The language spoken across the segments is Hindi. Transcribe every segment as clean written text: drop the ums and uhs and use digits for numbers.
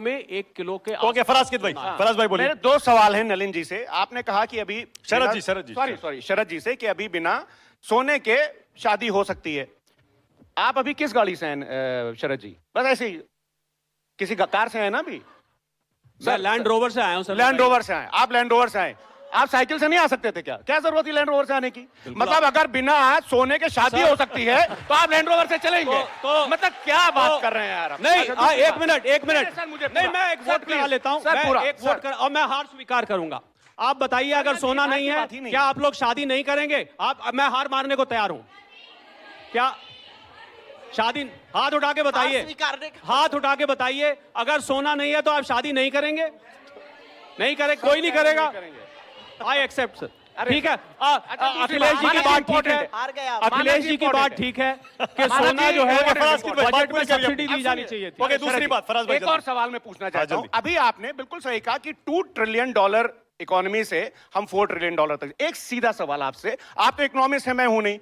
में 1 किलो के ओके फराज भाई बोलिए। मेरे दो सवाल हैं नलिन जी से। आपने कहा कि अभी शरद जी शरद जी से कि अभी बिना सोने के शादी हो सकती है। आप अभी किस गाड़ी से हैं शरद जी? बस ऐसे ही किसी कार से हैं ना? अभी मैं लैंड रोवर से आया हूं सर। लैंड रोवर से आए आप? लैंड रोवर से आए आप? साइकिल से नहीं आ सकते थे क्या? क्या जरूरत थी लैंड रोवर से आने की? मतलब अगर बिना सोने के शादी हो सकती है तो आप लैंड रोवर से चलेंगे? तो मतलब क्या बात कर रहे हैं यार? नहीं, एक मिनट सर मुझे नहीं, मैं एक वोट करा लेता हूं। मैं एक वोट कर और मैं हार स्वीकार करूंगा। आप बताइए, अगर सोना नहीं है क्या आप लोग शादी नहीं करेंगे? मैं हार मारने को तैयार हूं। क्या शादी? हाथ उठा के बताइए, हाथ उठा के बताइए, अगर सोना नहीं है तो आप शादी नहीं करेंगे? नहीं करेंगे, कोई नहीं करेगा। I accept sir. ठीक है, अखिलेश जी की बात ठीक है, अखिलेश जी की बात ठीक है कि सोना जो है बजट में सब्सिडी दी जानी चाहिए थी। ओके, दूसरी बात फराज भाई, एक और सवाल मैं पूछना चाहता हूं। अभी आपने बिल्कुल सही कहा कि $2 ट्रिलियन इकोनॉमी से हम $4 ट्रिलियन तक। एक सीधा सवाल आपसे, आप तो इकोनॉमिस्ट हैं, मैं हूं नहीं।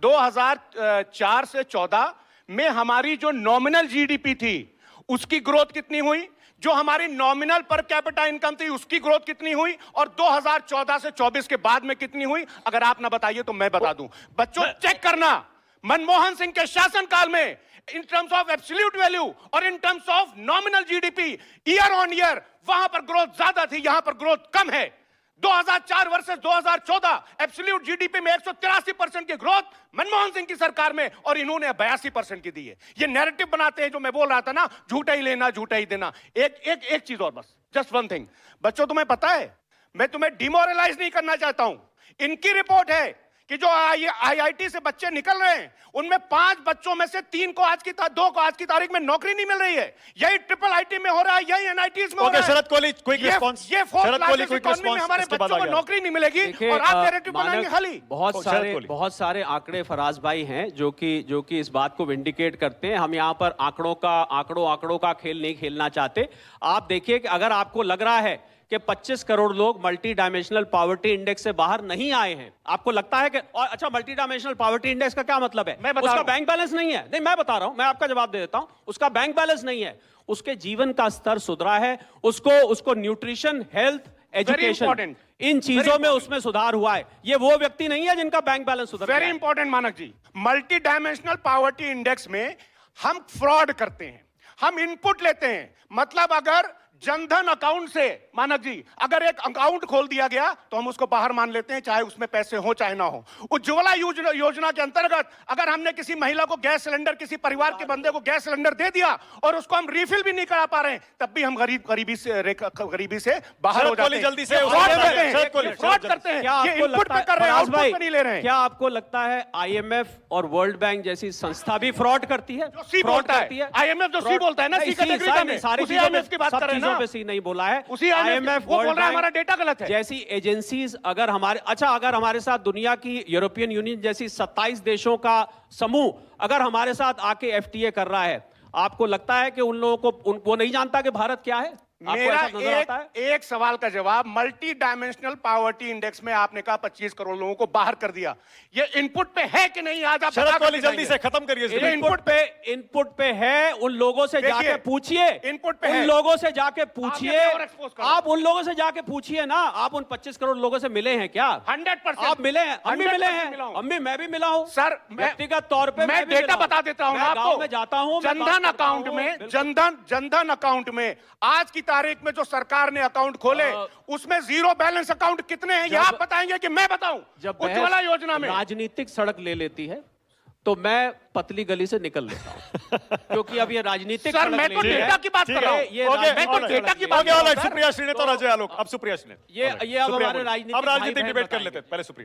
2004 से 14 में हमारी जो नॉमिनल जीडीपी थी उसकी ग्रोथ कितनी हुई? जो हमारी नॉमिनल पर कैपिटा इनकम थी उसकी ग्रोथ कितनी हुई? और 2014 से 24 के बाद में कितनी हुई? अगर आप ना बताइए तो मैं बता दूं। बच्चों चेक करना, मनमोहन सिंह के शासनकाल में in terms of absolute value और in terms of nominal GDP year on year वहां पर ग्रोथ ज्यादा थी, यहां पर ग्रोथ कम है। 2004 वर्सेस 2014 एब्सोल्यूट जीडीपी में 183% की ग्रोथ मनमोहन सिंह की सरकार में, और इन्होंने 82% की दी है। ये नैरेटिव बनाते हैं जो मैं बोल रहा था ना, झूठा ही लेना झूठा ही देना। एक चीज और बस, जस्ट वन थिंग। बच्चों तुम्हें पता है, मैं तुम्हें डिमोरलाइज नहीं करना चाहता हूं। इनकी रिपोर्ट है कि जो आईआईटी से बच्चे निकल रहे हैं उनमें 5 बच्चों में से 2 को आज की तारीख में नौकरी नहीं मिल रही है। यही ट्रिपल आईटी में हो रहा है, यही एनआईटीज में हो रहा है। शरद कोहली क्विक रिस्पांस। ये इकोनॉमी में हमारे बच्चों को नौकरी नहीं मिलेगी और आप नैरेटिव बनाएंगे खाली। बहुत सारे आंकड़े फराज भाई हैं जो कि इस बात को विंडिकेट करते हैं। हम यहाँ पर आंकड़ों का खेल नहीं खेलना चाहते। आप देखिए कि अगर आपको लग रहा है कि 25 करोड़ लोग मल्टी डायमेंशनल पॉवर्टी इंडेक्स से बाहर नहीं आए हैं, आपको लगता है कि और अच्छा, मल्टी डायमेंशनल पॉवर्टी इंडेक्स का क्या मतलब है? उसका बैंक बैलेंस नहीं है। नहीं, मैं बता रहा हूं, मैं आपका जवाब दे देता हूं। उसका बैंक बैलेंस नहीं है, उसके जीवन का स्तर सुधरा है, उसको न्यूट्रिशन, हेल्थ, एजुकेशन, इन चीजों में उसमें सुधार हुआ है। ये वो व्यक्ति नहीं है जिनका बैंक बैलेंस सुधरा। वेरी इंपॉर्टेंट मानक जी, मल्टी डायमेंशनल पॉवर्टी इंडेक्स में हम फ्रॉड करते हैं, हम इनपुट लेते हैं। मतलब अगर जनधन अकाउंट से मानक जी अगर एक अकाउंट खोल दिया गया तो हम उसको बाहर मान लेते हैं, चाहे उसमें पैसे हो चाहे ना हो। उज्ज्वला योजना के अंतर्गत अगर हमने किसी महिला को गैस सिलेंडर, किसी परिवार के बंदे को गैस सिलेंडर दे दिया और उसको हम रिफिल भी नहीं करा पा रहे हैं, तब भी हम गरीबी से बाहर हो जाते हैं। जल्दी से फ्रॉड करते हैं। ये इनपुट पे कर रहे हैं, आउटपुट पे नहीं ले रहे हैं। क्या आपको लगता है आईएमएफ और वर्ल्ड बैंक जैसी संस्था भी फ्रॉड करती है? फ्रॉड करती है। आईएमएफ जो सी बोलता है ना, सी कैटेगरी में सारी आईएमएफ की बात कर रहे हैं ना। पे सी नहीं बोला है, उसी आईएमएफ वो बोल रहा है हमारा डेटा गलत है। जैसी एजेंसीज अगर हमारे साथ दुनिया की यूरोपियन यूनियन जैसी 27 देशों का समूह अगर हमारे साथ आके एफटीए कर रहा है, आपको लगता है कि उन लोगों को वो नहीं जानता कि भारत क्या है? मेरा एक सवाल का जवाब, मल्टी डायमेंशनल पॉवर्टी इंडेक्स में आपने कहा 25 करोड़ लोगों को बाहर कर दिया, ये इनपुट पे है कि नहीं? आज आप जल्दी से खत्म करिए। इनपुट पे है। उन लोगों से जाके पूछिए, इनपुट पे उन लोगों से जाके पूछिए, आप उन लोगों से जाके पूछिए ना। आप उन 25 करोड़ लोगों से मिले हैं क्या? 100% आप मिले हैं? हम भी मिले हैं, मैं भी मिला हूं सर। व्यक्तिगत तौर पे मैं डेटा बता देता हूं आपको। मैं जाता हूं जनधन अकाउंट में आज की तारीख में जो सरकार ने अकाउंट खोले उसमें जीरो बैलेंस अकाउंट कितने हैं ये आप बताएंगे कि मैं बताऊं? जब उज्ज्वला योजना में राजनीतिक सड़क ले लेती है तो मैं पतली गली से निकल लेता हूं क्योंकि अब ये राजनीतिक सर, मैं तो डेटा की बात कर रहा हूं। मैं तो डेटा की बात कर रहा हूं। सुप्रिया श्रीनेत और अजय आलोक, अब सुप्रिया श्रीनेत, ये अब हमारे राजनीतिक डिबेट कर लेते हैं। पहले सुप्रिया।